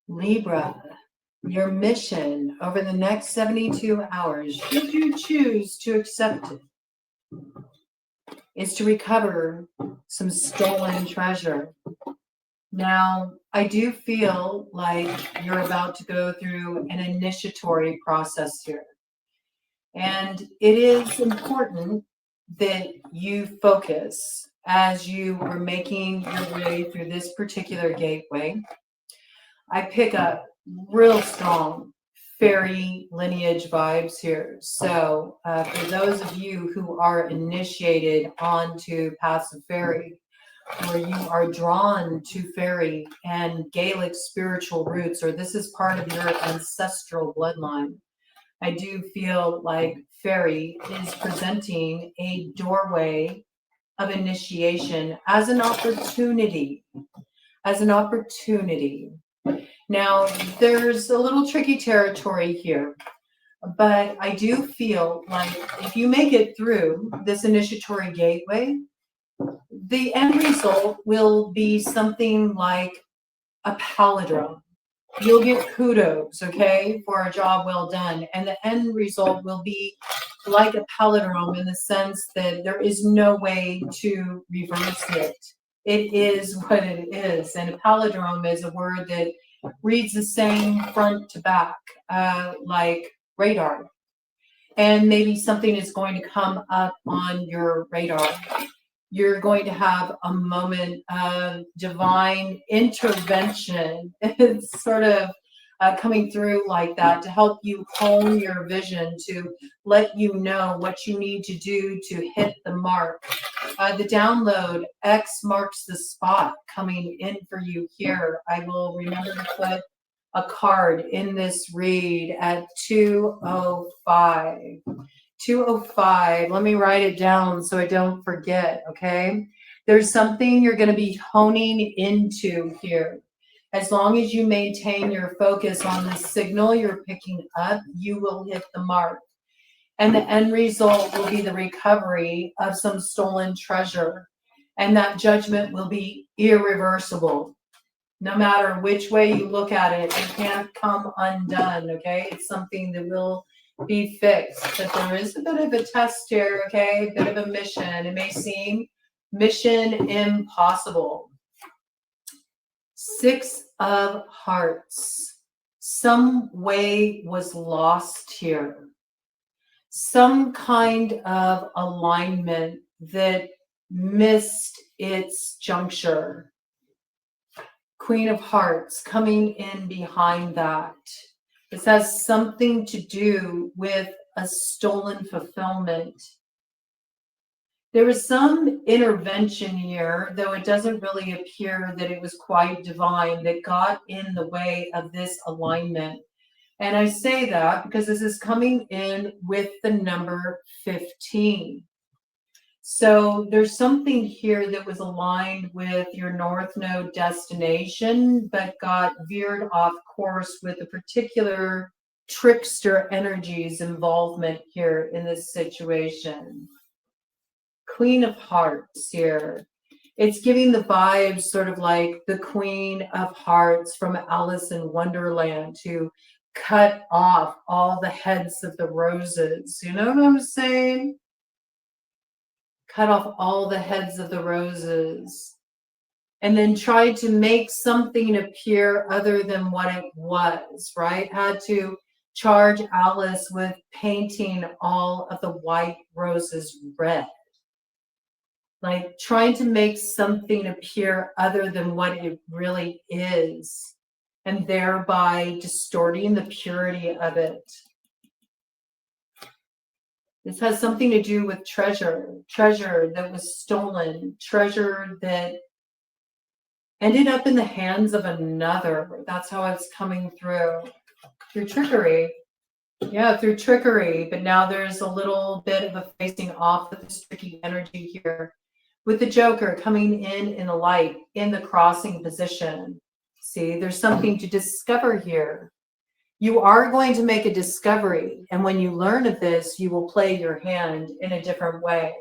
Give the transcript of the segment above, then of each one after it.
Libra, your mission over the next 72 hours, should you choose to accept it, is to recover some stolen treasure. Now, I do feel like you're about to go through an initiatory process here. And it is important that you focus as you are making your way through this particular gateway. I pick up real strong fairy lineage vibes here. So for those of you who are initiated onto paths of fairy, where you are drawn to fairy and Gaelic spiritual roots, or this is part of your ancestral bloodline, I do feel like fairy is presenting a doorway of initiation as an opportunity, Now, there's a little tricky territory here, but I do feel like if you make it through this initiatory gateway, the end result will be something like a palindrome. You'll get kudos, okay, for a job well done. And the end result will be like a palindrome in the sense that there is no way to reverse it. It is what it is. And a palindrome is a word that reads the same front to back, like radar. And maybe something is going to come up on your radar. You're going to have a moment of divine intervention. It's sort of coming through like that to help you hone your vision, to let you know what you need to do to hit the mark. The download, X marks the spot, coming in for you here. I will remember to put a card in this read at 2:05. 2:05. Let me write it down so I don't forget, okay? There's something you're going to be honing into here. As long as you maintain your focus on the signal you're picking up, you will hit the mark. And the end result will be the recovery of some stolen treasure. And that judgment will be irreversible. No matter which way you look at it, it can't come undone, okay? It's something that will be fixed. But there is a bit of a test here, okay? A bit of a mission. It may seem mission impossible. 6 of Hearts. Some way was lost here. Some kind of alignment that missed its juncture. Queen of Hearts coming in behind that. This has something to do with a stolen fulfillment. There was some intervention here, though it doesn't really appear that it was quite divine, that got in the way of this alignment. And I say that because this is coming in with the number 15. So there's something here that was aligned with your North Node destination, but got veered off course with a particular trickster energies involvement here in this situation. Queen of Hearts here. It's giving the vibes sort of like the Queen of Hearts from Alice in Wonderland, to cut off all the heads of the roses. You know what I'm saying? Cut off all the heads of the roses. And then tried to make something appear other than what it was, right? Had to charge Alice with painting all of the white roses red. Like trying to make something appear other than what it really is, and thereby distorting the purity of it. This has something to do with treasure that was stolen, treasure that ended up in the hands of another. That's how it's coming through trickery. Yeah, through trickery. But now there's a little bit of a facing off with this tricky energy here, with the Joker coming in the light, in the crossing position. See, there's something to discover here. You are going to make a discovery, and when you learn of this, you will play your hand in a different way.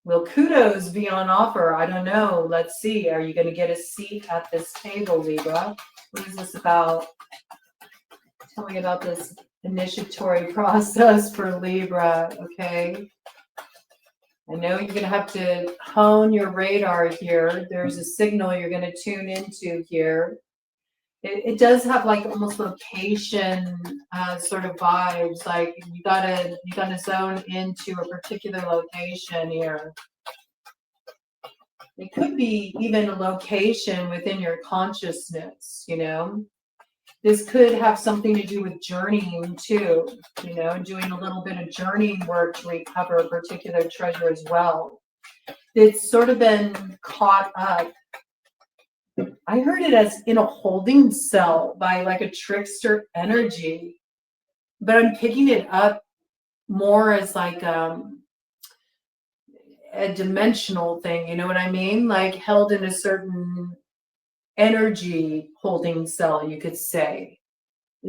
Will kudos be on offer? I don't know. Let's see. Are you going to get a seat at this table, Libra? What is this about? Tell me about this initiatory process for Libra, okay? I know you're going to have to hone your radar here. There's a signal you're going to tune into here. It does have like almost location sort of vibes. Like you gotta zone into a particular location here. It could be even a location within your consciousness, you know. This could have something to do with journeying too, you know, doing a little bit of journeying work to recover a particular treasure as well. It's sort of been caught up. I heard it as in a holding cell by like a trickster energy, but I'm picking it up more as like a dimensional thing, you know what I mean? Like held in a certain energy holding cell, you could say.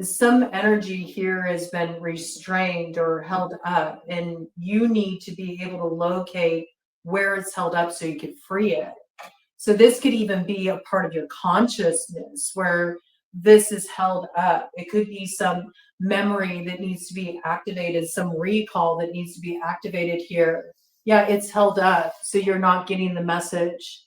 Some energy here has been restrained or held up, and you need to be able to locate where it's held up so you can free it. So this could even be a part of your consciousness where this is held up. It could be some memory that needs to be activated, some recall that needs to be activated here. Yeah, it's held up, so you're not getting the message.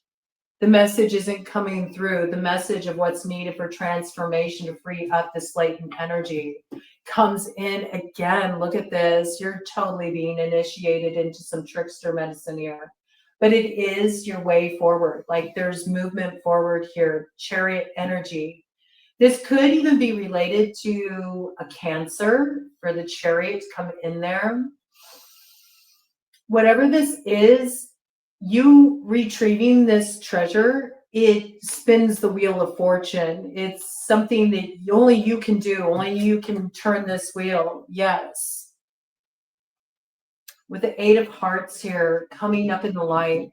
The message isn't coming through. The message of what's needed for transformation to free up this latent energy comes in again. Look at this. You're totally being initiated into some trickster medicine here. But it is your way forward. Like there's movement forward here. Chariot energy. This could even be related to a Cancer for the chariot to come in there. Whatever this is, you retrieving this treasure, it spins the wheel of fortune. It's something that only you can do. Only you can turn this wheel. Yes. With the Eight of Hearts here coming up in the light,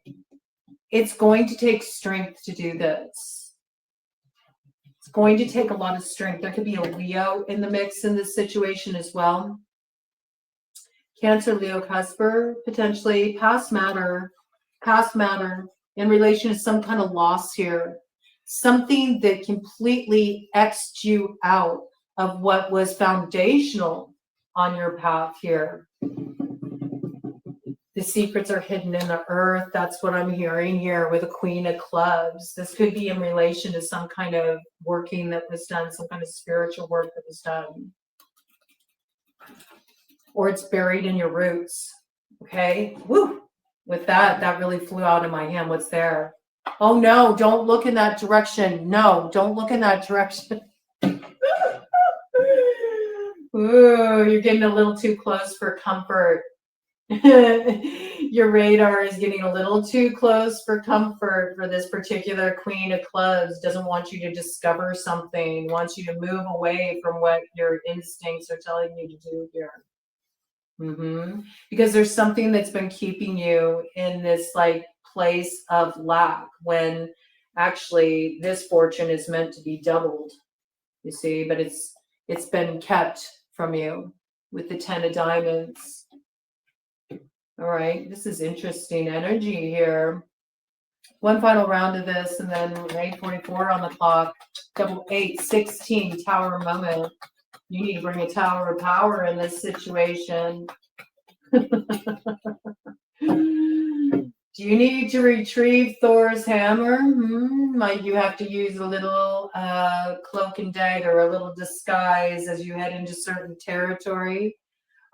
it's going to take strength to do this. It's going to take a lot of strength. There could be a Leo in the mix in this situation as well. Cancer, Leo, cusper, potentially past matter in relation to some kind of loss here. Something that completely X'd you out of what was foundational on your path here. The secrets are hidden in the earth. That's what I'm hearing here with a Queen of Clubs. This could be in relation to some kind of working that was done, some kind of spiritual work that was done. Or it's buried in your roots. Okay? Woo! With that, that really flew out of my hand. What's there? Oh no, don't look in that direction. No, don't look in that direction. Ooh, you're getting a little too close for comfort. Your radar is getting a little too close for comfort for this particular Queen of Clubs. Doesn't want you to discover something, wants you to move away from what your instincts are telling you to do here. Because there's something that's been keeping you in this like place of lack when actually this fortune is meant to be doubled, you see, but it's been kept from you with the 10 of Diamonds. All right, this is interesting energy here. One final round of this, and then 8:44 on the clock. Double 8, 16, Tower moment. You need to bring a Tower of Power in this situation. Do you need to retrieve Thor's hammer? Might you have to use a little cloak and dagger, a little disguise as you head into certain territory?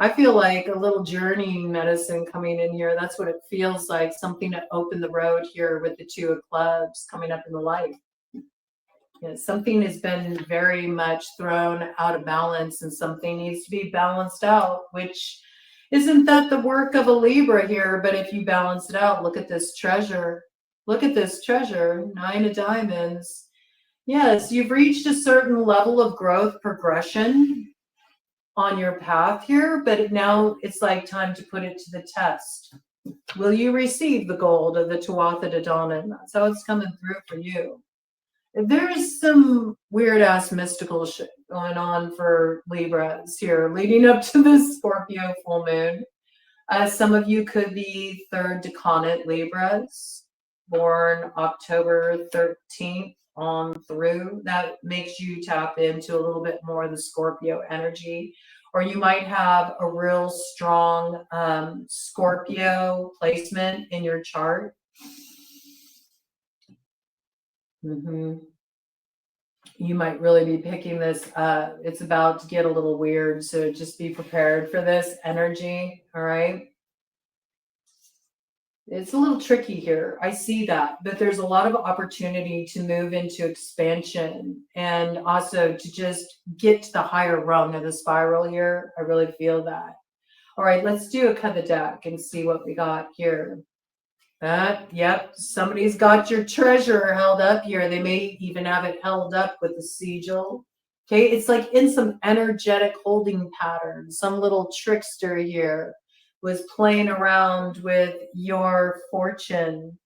I feel like a little journeying medicine coming in here. That's what it feels like. Something to open the road here with the Two of Clubs coming up in the light. Yeah, something has been very much thrown out of balance and something needs to be balanced out, which isn't that the work of a Libra here, but if you balance it out, look at this treasure. Look at this treasure, 9 of Diamonds. Yes, you've reached a certain level of growth progression on your path here, but now it's like time to put it to the test. Will you receive the gold of the Tuatha De Danann? That's how it's coming through for you. There's some weird ass mystical shit going on for Libras here leading up to this Scorpio full moon. Some of you could be third decanate Libras, born October 13th on through. That makes you tap into a little bit more of the Scorpio energy. Or you might have a real strong Scorpio placement in your chart. You might really be picking this up. It's about to get a little weird, so just be prepared for this energy, all right? It's a little tricky here. I see that, but there's a lot of opportunity to move into expansion and also to just get to the higher rung of the spiral here. I really feel that. All right, let's do a cut the deck and see what we got here. Yep, somebody's got your treasure held up here. They may even have it held up with a sigil. Okay, it's like in some energetic holding pattern. Some little trickster here was playing around with your fortune,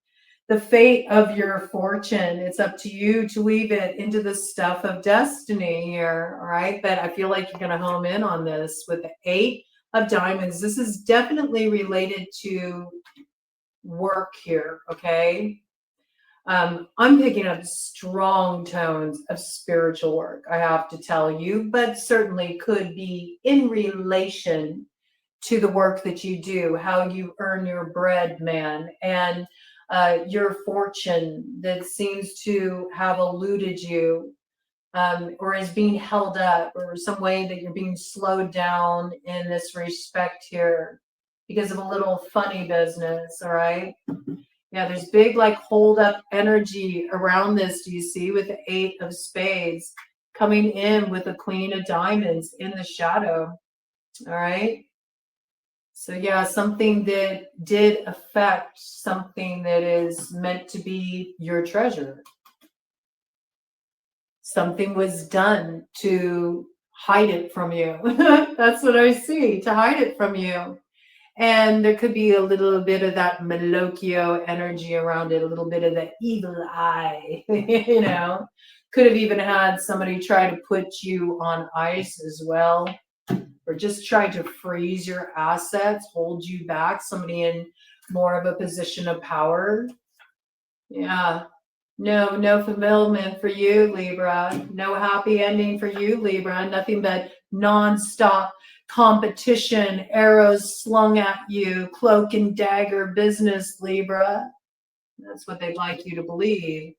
the fate of your fortune. It's up to you to weave it into the stuff of destiny here, all right? But I feel like you're going to home in on this with the 8 of Diamonds. This is definitely related to work here, okay? I'm picking up strong tones of spiritual work, I have to tell you, but certainly could be in relation to the work that you do, how you earn your bread, man, and your fortune that seems to have eluded you, or is being held up, or some way that you're being slowed down in this respect here because of a little funny business, all right? Yeah, there's big like hold up energy around this. Do you see with the 8 of Spades coming in with the Queen of Diamonds in the shadow, all right? So yeah, something that did affect something that is meant to be your treasure. Something was done to hide it from you. That's what I see, to hide it from you. And there could be a little bit of that Malocchio energy around it, a little bit of the evil eye, you know. Could have even had somebody try to put you on ice as well, or just try to freeze your assets, hold you back, somebody in more of a position of power. Yeah. No fulfillment for you, Libra. No happy ending for you, Libra. Nothing but nonstop competition, arrows slung at you, cloak and dagger business, Libra. That's what they'd like you to believe.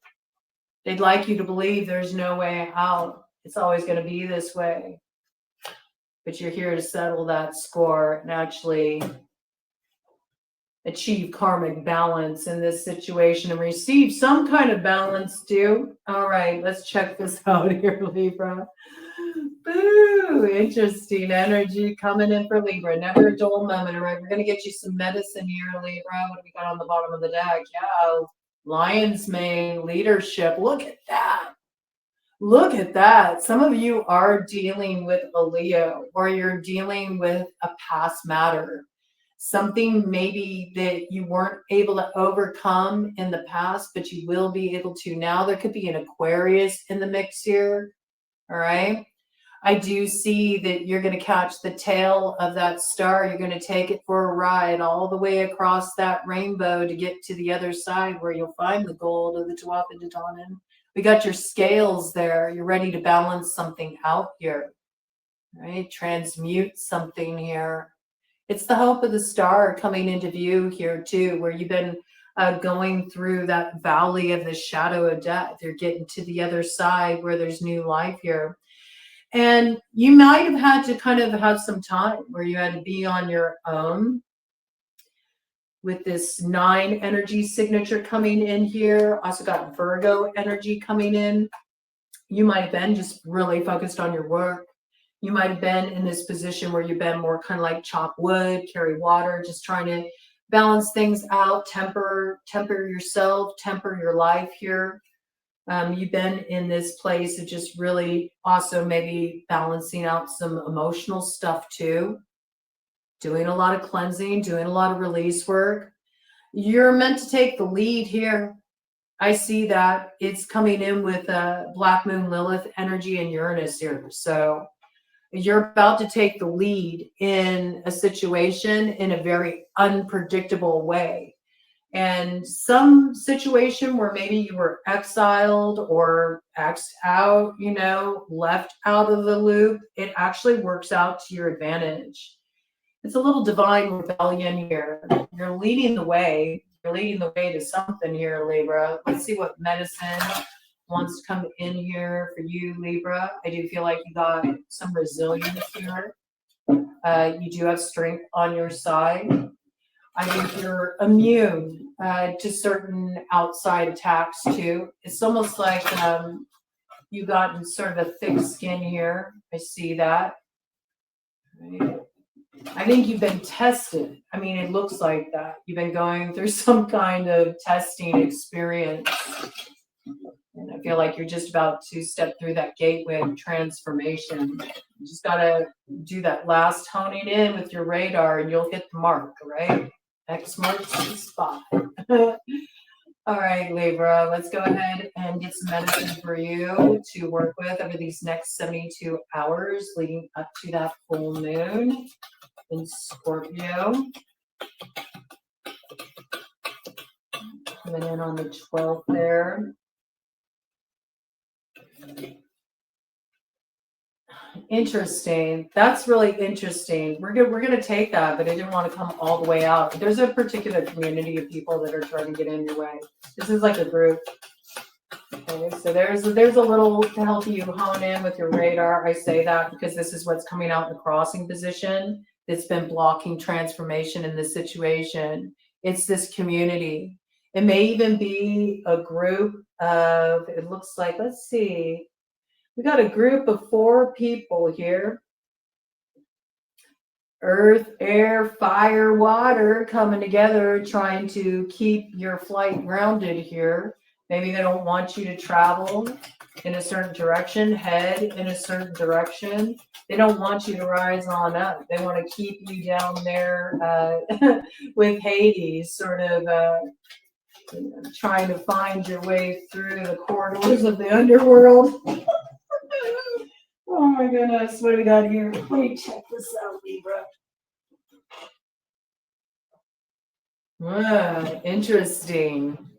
They'd like you to believe there's no way out. It's always going to be this way. But you're here to settle that score and actually achieve karmic balance in this situation and receive some kind of balance too. All right, let's check this out here, Libra. Boo! Interesting energy coming in for Libra. Never a dull moment. All right, we're going to get you some medicine here, Libra. What do we got on the bottom of the deck? Yeah, lion's mane, leadership. Look at that. Look at that. Some of you are dealing with a Leo, or you're dealing with a past matter. Something maybe that you weren't able to overcome in the past, but you will be able to now. There could be an Aquarius in the mix here. All right. I do see that you're going to catch the tail of that star. You're going to take it for a ride all the way across that rainbow to get to the other side where you'll find the gold of the Droppin. We got your scales there. You're ready to balance something out here, right? Transmute something here. It's the hope of the star coming into view here too, where you've been going through that valley of the shadow of death. You're getting to the other side where there's new life here. And you might have had to kind of have some time where you had to be on your own with this 9 energy signature coming in here. Also got Virgo energy coming in. You might have been just really focused on your work. You might have been in this position where you've been more kind of like chop wood, carry water, just trying to balance things out, temper yourself, temper your life here. You've been in this place of just really also maybe balancing out some emotional stuff too, doing a lot of cleansing, doing a lot of release work. You're meant to take the lead here. I see that it's coming in with Black Moon Lilith energy and Uranus here. So You're about to take the lead in a situation in a very unpredictable way. And some situation where maybe you were exiled or X'd out, you know, left out of the loop, it actually works out to your advantage. It's a little divine rebellion here. You're leading the way. You're leading the way to something here, Libra. Let's see what medicine wants to come in here for you, Libra. I do feel like you got some resilience here. You do have strength on your side. I think you're immune to certain outside attacks too. It's almost like you got sort of a thick skin here. I see that. Right. I think you've been tested. I mean, it looks like that. You've been going through some kind of testing experience. And I feel like you're just about to step through that gateway of transformation. You just got to do that last honing in with your radar and you'll hit the mark, right? X marks the spot. All right, Libra, let's go ahead and get some medicine for you to work with over these next 72 hours leading up to that full moon in Scorpio. Coming in on the 12th there. Interesting. That's really interesting. We're gonna take that, but I didn't want to come all the way out. There's a particular community of people that are trying to get in your way. This is like a group. Okay, so there's a little to help you hone in with your radar. I say that because this is what's coming out in the crossing position that's been blocking transformation in this situation. It's this community. It may even be a group of, it looks like, let's see. We got a group of 4 people here. Earth, air, fire, water coming together, trying to keep your flight grounded here. Maybe they don't want you to travel in a certain direction, head in a certain direction. They don't want you to rise on up. They want to keep you down there with Hades, sort of trying to find your way through the corridors of the underworld. Oh my goodness, what do we got here? Let me check this out, Libra. Interesting.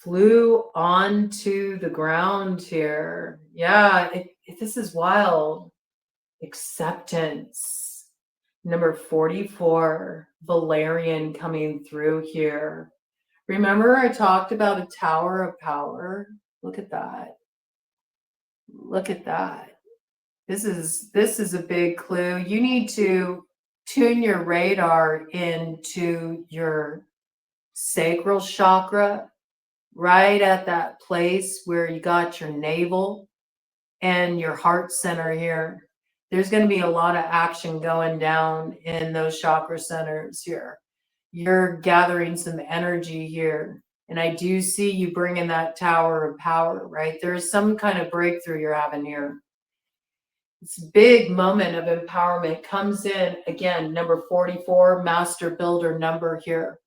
Flew onto the ground here. Yeah, this is wild. Acceptance. Number 44, Valerian coming through here. Remember I talked about a tower of power? Look at that. Look at that. This is a big clue. You need to tune your radar into your sacral chakra, right at that place where you got your navel and your heart center here. There's going to be a lot of action going down in those chakra centers here. You're gathering some energy here. And I do see you bringing that tower of power, right? There's some kind of breakthrough you're having here. This big moment of empowerment comes in, again, number 44, master builder number here.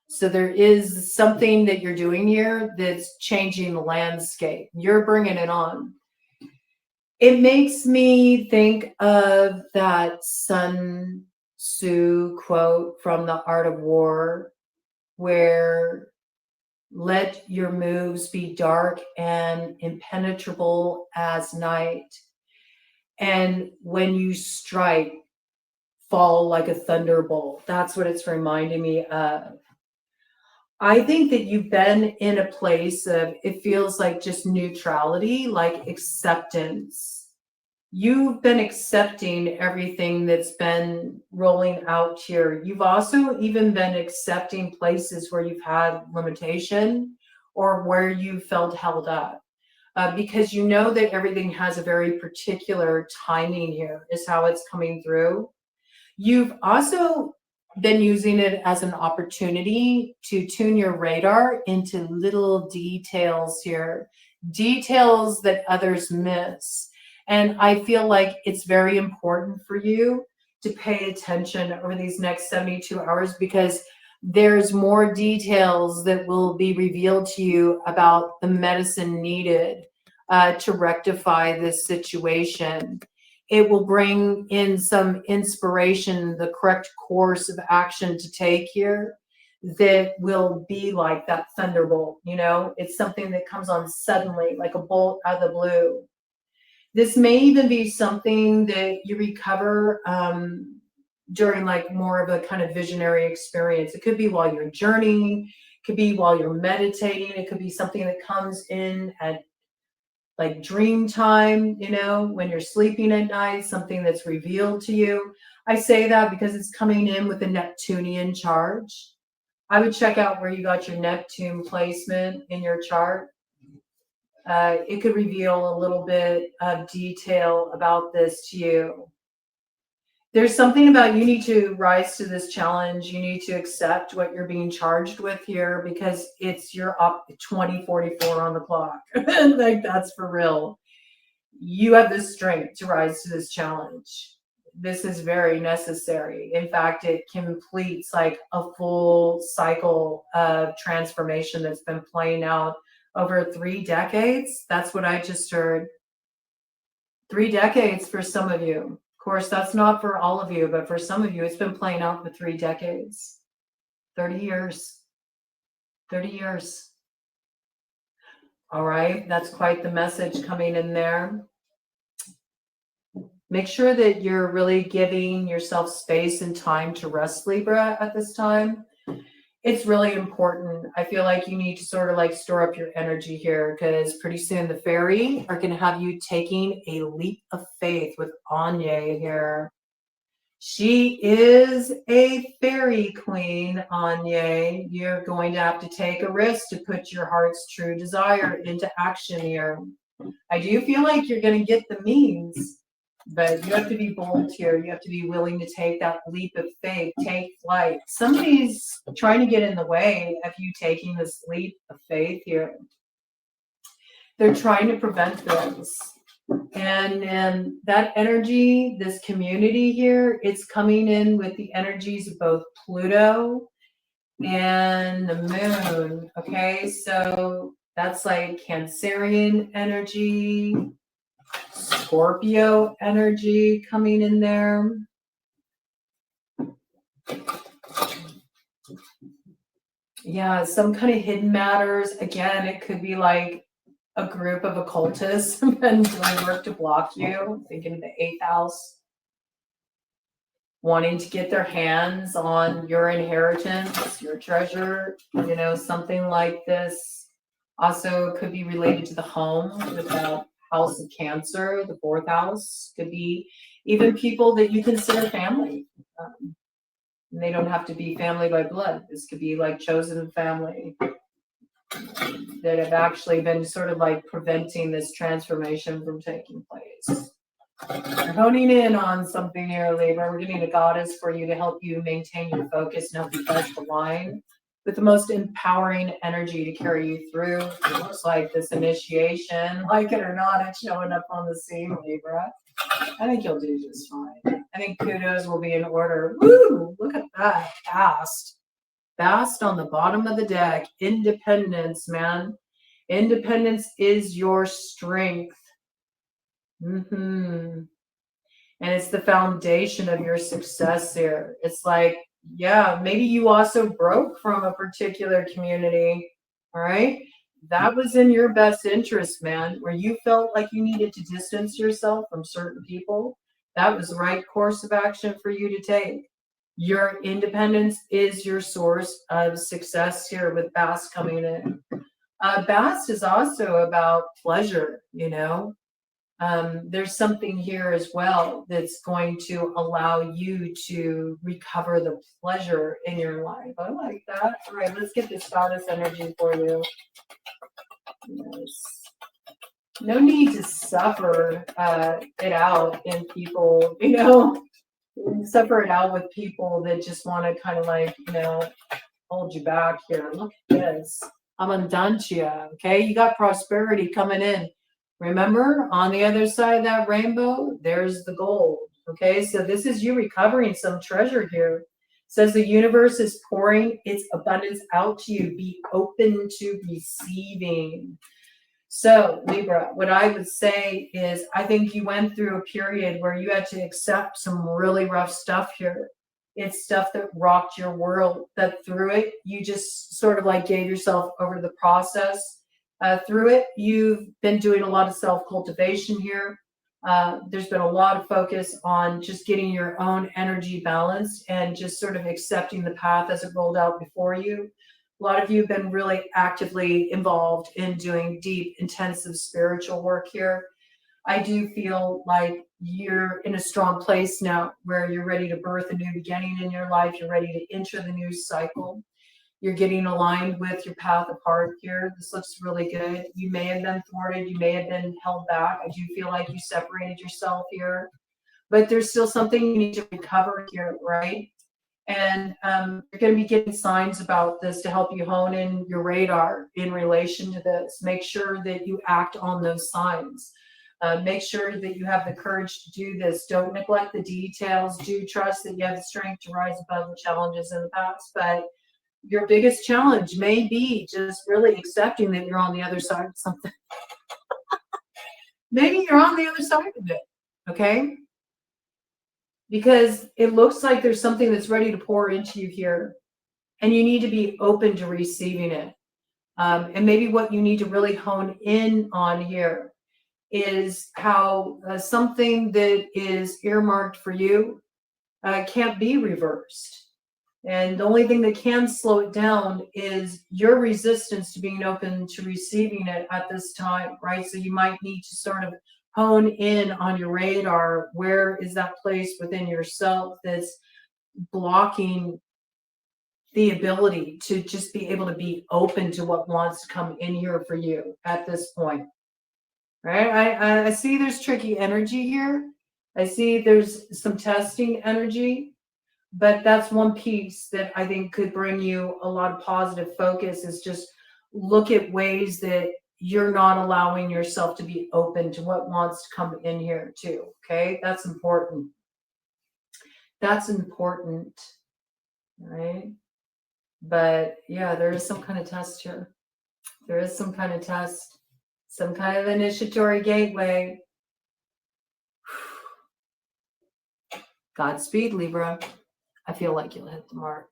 So there is something that you're doing here that's changing the landscape. You're bringing it on. It makes me think of that Sun Tzu quote from The Art of War, where let your moves be dark and impenetrable as night. And when you strike, fall like a thunderbolt. That's what it's reminding me of. I think that you've been in a place of, it feels like just neutrality, like acceptance. You've been accepting everything that's been rolling out here. You've also even been accepting places where you've had limitation or where you felt held up. Because you know that everything has a very particular timing here, is how it's coming through. You've also been using it as an opportunity to tune your radar into little details here, details that others miss. And I feel like it's very important for you to pay attention over these next 72 hours, because there's more details that will be revealed to you about the medicine needed to rectify this situation. It will bring in some inspiration, the correct course of action to take here that will be like that thunderbolt, you know? It's something that comes on suddenly, like a bolt out of the blue. This may even be something that you recover during like more of a kind of visionary experience. It could be while you're journeying, it could be while you're meditating, it could be something that comes in at like dream time, you know, when you're sleeping at night, something that's revealed to you. I say that because it's coming in with a Neptunian charge. I would check out where you got your Neptune placement in your chart. It could reveal a little bit of detail about this to you. There's something about you need to rise to this challenge. You need to accept what you're being charged with here because you're up 2044 on the clock. Like that's for real. You have the strength to rise to this challenge. This is very necessary. In fact, it completes like a full cycle of transformation that's been playing out over 3 decades. That's what I just heard. 3 decades for some of you. Of course, that's not for all of you, but for some of you, it's been playing out for 3 decades. 30 years. 30 years. All right, that's quite the message coming in there. Make sure that you're really giving yourself space and time to rest, Libra, at this time. It's really important. I feel like you need to sort of like store up your energy here because pretty soon the fairy are going to have you taking a leap of faith with Anya here. She is a fairy queen, Anya. You're going to have to take a risk to put your heart's true desire into action here. I do feel like you're going to get the means, but you have to be bold here. You have to be willing to take that leap of faith, take flight. Somebody's trying to get in the way of you taking this leap of faith here. They're trying to prevent this. And that energy, this community here, it's coming in with the energies of both Pluto and the moon. Okay, so that's like Cancerian energy, Scorpio energy coming in there. Yeah, some kind of hidden matters. Again, it could be like a group of occultists and doing work to block you, thinking of the 8th house, wanting to get their hands on your inheritance, your treasure, you know, something like this. Also, could be related to the home with the house of Cancer, the 4th house. Could be even people that you consider family. They don't have to be family by blood. This could be like chosen family that have actually been sort of like preventing this transformation from taking place. You're honing in on something here, Libra. We're getting a goddess for you to help you maintain your focus and help you touch the line with the most empowering energy to carry you through. It looks like this initiation, like it or not, it's showing up on the scene, Libra. I think you'll do just fine. I think kudos will be in order. Woo! Look at that. Fast. Fast on the bottom of the deck. Independence, man. Independence is your strength. And it's the foundation of your success here. It's like, yeah, maybe you also broke from a particular community. All right. That was in your best interest, man, where you felt like you needed to distance yourself from certain people. That was the right course of action for you to take. Your independence is your source of success here with Bast coming in. Bast is also about pleasure, you know. There's something here as well that's going to allow you to recover the pleasure in your life. I like that. All right, let's get this goddess energy for you. Yes. No need to suffer it out in people, you know, suffer it out with people that just want to kind of like, you know, hold you back here. Look at this. Abundancia, okay? You got prosperity coming in. Remember, on the other side of that rainbow, there's the gold, okay? So this is you recovering some treasure here. Says the universe is pouring its abundance out to you. Be open to receiving. So, Libra, what I would say is I think you went through a period where you had to accept some really rough stuff here. It's stuff that rocked your world, that through it, you just sort of like gave yourself over to the process. Through it, you've been doing a lot of self-cultivation here. There's been a lot of focus on just getting your own energy balanced and just sort of accepting the path as it rolled out before you. A lot of you have been really actively involved in doing deep, intensive spiritual work here. I do feel like you're in a strong place now where you're ready to birth a new beginning in your life. You're ready to enter the new cycle. You're getting aligned with your path of heart here. This looks really good. You may have been thwarted. You may have been held back. I do feel like you separated yourself here, but there's still something you need to recover here, right? And you're going to be getting signs about this to help you hone in your radar in relation to this. Make sure that you act on those signs. Make sure that you have the courage to do this. Don't neglect the details. Do trust that you have the strength to rise above the challenges in the past. But your biggest challenge may be just really accepting that you're on the other side of something. Maybe you're on the other side of it, okay? Because it looks like there's something that's ready to pour into you here, and you need to be open to receiving it. And maybe what you need to really hone in on here is how something that is earmarked for you can't be reversed. And the only thing that can slow it down is your resistance to being open to receiving it at this time, right? So you might need to sort of hone in on your radar. Where is that place within yourself that's blocking the ability to just be able to be open to what wants to come in here for you at this point, right? I see there's tricky energy here. I see there's some testing energy. But that's one piece that I think could bring you a lot of positive focus, is just look at ways that you're not allowing yourself to be open to what wants to come in here too. Okay, that's important. That's important, right? But yeah, there is some kind of test here. There is some kind of test, some kind of initiatory gateway. Godspeed, Libra. I feel like you'll hit the mark.